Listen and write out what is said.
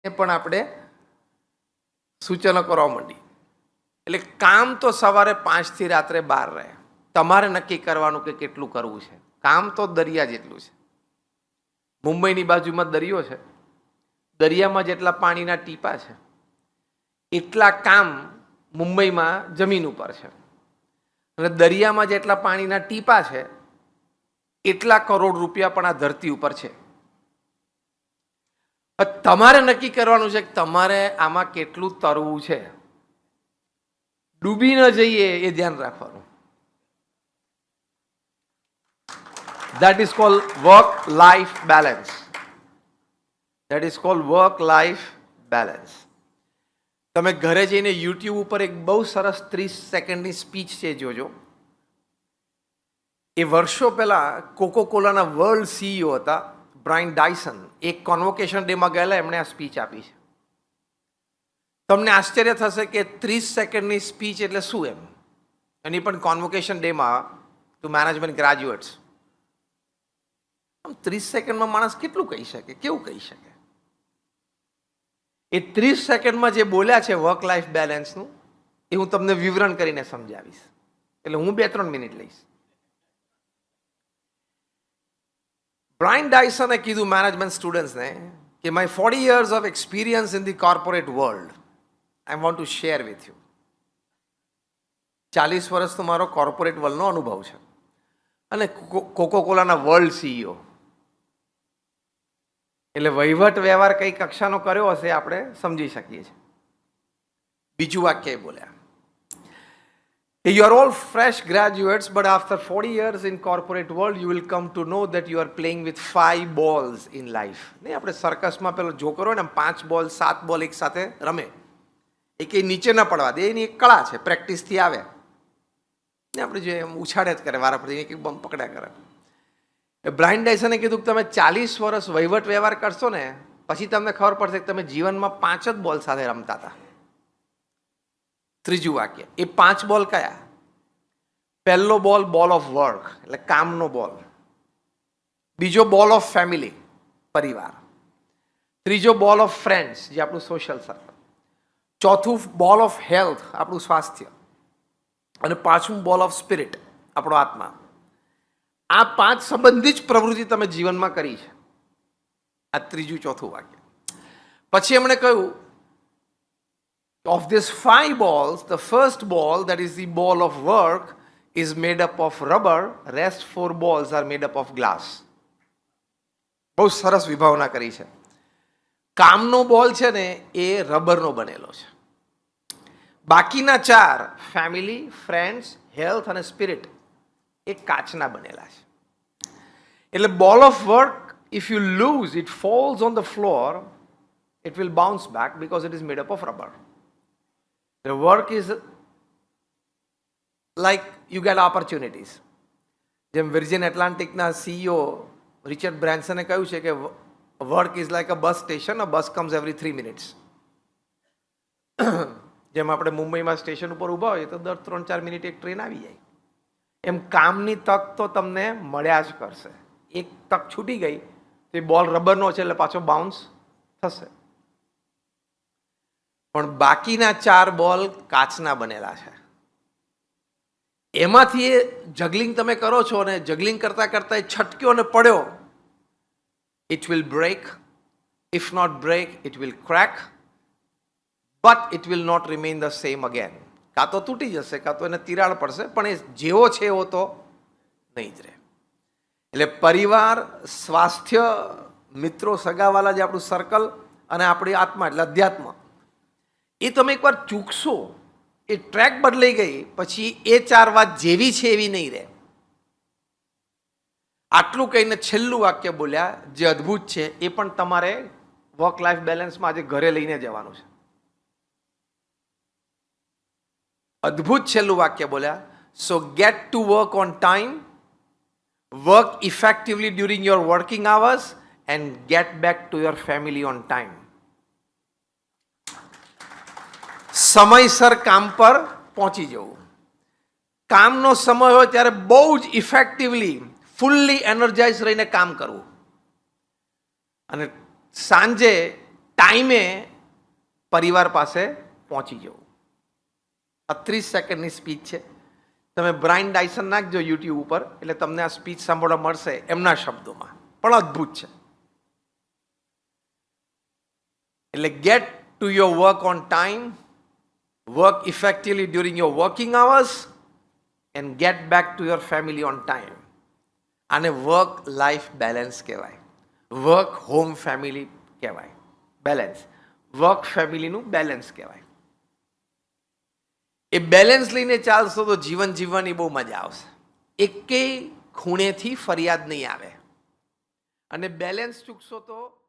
પણ આપણે સૂચનો કરવા માંડી. એટલે કામ તો સવારે 5 થી રાત્રે 12 રહે. તમારે નક્કી કરવાનું કે કેટલું કરવું છે. કામ તો દરિયા જેટલું છે. મુંબઈની બાજુમાં દરિયો છે. દરિયામાં જેટલા પાણીના ટીપા છે એટલા કામ મુંબઈમાં જમીન ઉપર છે. અને દરિયામાં જેટલા પાણીના ટીપા છે એટલા કરોડ રૂપિયા પણ આ ધરતી ઉપર છે. તમારે નક્કી કરવાનું છે કે તમારે આમાં કેટલું તરવું છે. ડૂબી ન જઈએ એ ધ્યાન રાખવાનું. That is called work-life balance. That is called work-life balance. તમે ઘરે જઈને યુટ્યુબ ઉપર એક બહુ સરસ 30 સેકન્ડની સ્પીચ છે, જોજો. એ વર્ષો પહેલા કોકોકોલાના વર્લ્ડ સીઈઓ હતા બ્રાયન ડાયસન. એક કોન્વોકેશન ડેમાં ગયેલા, એમણે આ સ્પીચ આપી છે. તમને આશ્ચર્ય થશે કે 30 સેકન્ડની સ્પીચ એટલે શું એમ. એની પણ કોન્વોકેશન ડેમાં ટુ મેનેજમેન્ટ ગ્રેજ્યુએટ્સ. 30 સેકન્ડમાં માણસ કેટલું કહી શકે, કેવું કહી શકે? એ 30 સેકન્ડમાં જે બોલ્યા છે વર્ક લાઈફ બેલેન્સનું, એ હું તમને વિવરણ કરીને સમજાવીશ. એટલે હું 2-3 મિનિટ લઈશ. બ્રાયન ડાયસને કીધું મેનેજમેન્ટ સ્ટુડન્ટ્સને કે my 40 years of experience in the corporate world I want to share with you. 40 વર્ષનો મારો કોર્પોરેટ વર્લ્ડનો અનુભવ છે. અને કોકોકોલાના વર્લ્ડ સીઈઓ એટલે વહીવટ વ્યવહાર કઈ કક્ષાનો કર્યો હશે આપણે સમજી શકીએ છીએ. બીજું વાક્ય બોલ્યા, you are all fresh graduates, but after 40 years in corporate world you will come to know that you are playing with 5 balls in life. નહીં, આપણે સર્કસમાં પેલો જોકર હોય ને 5 બોલ 7 બોલ એક સાથે રમે, એ કંઈ નીચે ન પડવા દે, એની એક કળા છે, પ્રેક્ટિસથી આવે ને. આપણે જે એમ ઉછાળે જ કરે વારા ફરતી, એક બમ પકડ્યા કરે. બ્રાયન ડાયસને કીધું કે તમે 40 વર્ષ વહીવટ વ્યવહાર કરશો ને પછી તમને ખબર પડશે કે તમે જીવનમાં 5 જ બોલ સાથે રમતા હતા. ત્રીજું વાક્ય, એ 5 બોલ કયા? પહેલો બોલ બોલ ઓફ વર્ક, એટલે કામનો બોલ. બીજો બોલ ઓફ ફેમિલી, પરિવાર. ત્રીજો બોલ ઓફ ફ્રેન્ડ્સ, જે આપણું સોશિયલ સર્કલ. ચોથું બોલ ઓફ હેલ્થ, આપણું સ્વાસ્થ્ય. અને પાંચમું બોલ ઓફ સ્પિરિટ, આપણો આત્મા. આ 5 સંબંધિત જ પ્રવૃત્તિ તમે જીવનમાં કરી છે. આ ત્રીજું ચોથું વાક્ય. પછી એમણે કહ્યું, of these 5 balls, the first ball, that is the ball of work, is made up of rubber. Rest 4 balls are made up of glass. બહુ સરસ વિભાવના કરી છે. કામનો બોલ છે ને એ રબરનો બનેલો છે. બાકીના 4 ફેમિલી, ફ્રેન્ડ્સ, હેલ્થ અને સ્પિરિટ એ કાચના બનેલા છે. એટલે બોલ of work, if you lose, it falls on the floor, it will bounce back because it is made up of rubber. The work is like you get opportunities. જેમ વિર્જિન એટલાન્ટિકના CEO Richard બ્રાન્સને કહ્યું છે કે work is like a bus station, a bus comes every 3 minutes. જેમ આપણે મુંબઈમાં station ઉપર ઊભા હોઈએ તો દર 3-4 મિનિટ એક ટ્રેન આવી જાય, એમ કામની તક તો તમને મળ્યા જ કરશે. એક તક છૂટી ગઈ તો એ બોલ રબરનો છે એટલે પાછો બાઉન્સ થશે. પણ બાકીના 4 બોલ કાચના બનેલા છે. એમાંથી એ જગલિંગ તમે કરો છો ને જગલિંગ કરતા કરતા એ છટક્યો ને પડ્યો, it will break. If not break, it will crack, but it will not remain the same again. કાં તો તૂટી જશે, કાં તો એને તિરાડ પડશે, પણ એ જેવો છે એવો તો નહીં જ રહે. એટલે પરિવાર, સ્વાસ્થ્ય, મિત્રો, સગાવાલા, જે આપણું સર્કલ, અને આપણી આત્મા એટલે અધ્યાત્મ, એ તમે એકવાર ચૂકશો, એ ટ્રેક બદલાઈ ગઈ પછી એ 4 વાત જેવી છે એવી નહીં રહે. આટલું કહીને છેલ્લું વાક્ય બોલ્યા જે અદ્ભુત છે, એ પણ તમારે વર્ક લાઈફ બેલેન્સમાં આજે ઘરે લઈને જવાનું છે. અદ્ભુત છેલ્લું વાક્ય બોલ્યા, so get to work on time, work effectively during your working hours and get back to your family on time. સમયસર કામ પર પહોંચી જવું. કામનો સમય હોય ત્યારે બહુ જ ઇફેક્ટિવલી, ફૂલ્લી એનર્જાઇઝ રહીને કામ કરવું. અને સાંજે ટાઈમે પરિવાર પાસે પહોંચી જવું. આ 30 સેકન્ડની સ્પીચ છે. તમે બ્રાયન ડાયસન નાખજો યુટ્યુબ ઉપર એટલે તમને આ સ્પીચ સાંભળવા મળશે એમના શબ્દોમાં, પણ અદ્ભુત છે. એટલે get to your work on time, work effectively during your working hours and get back to your family on time. આને વર્ક લાઈફ બેલેન્સ કહેવાય, વર્ક હોમ ફેમિલી કહેવાય, બેલેન્સ, વર્ક ફેમિલીનું બેલેન્સ કહેવાય. એ બેલેન્સ લઈને ચાલશો તો જીવન જીવવાની બહુ મજા આવશે. એકેય ખૂણેથી ફરિયાદ નહીં આવે. અને બેલેન્સ ચૂકશો તો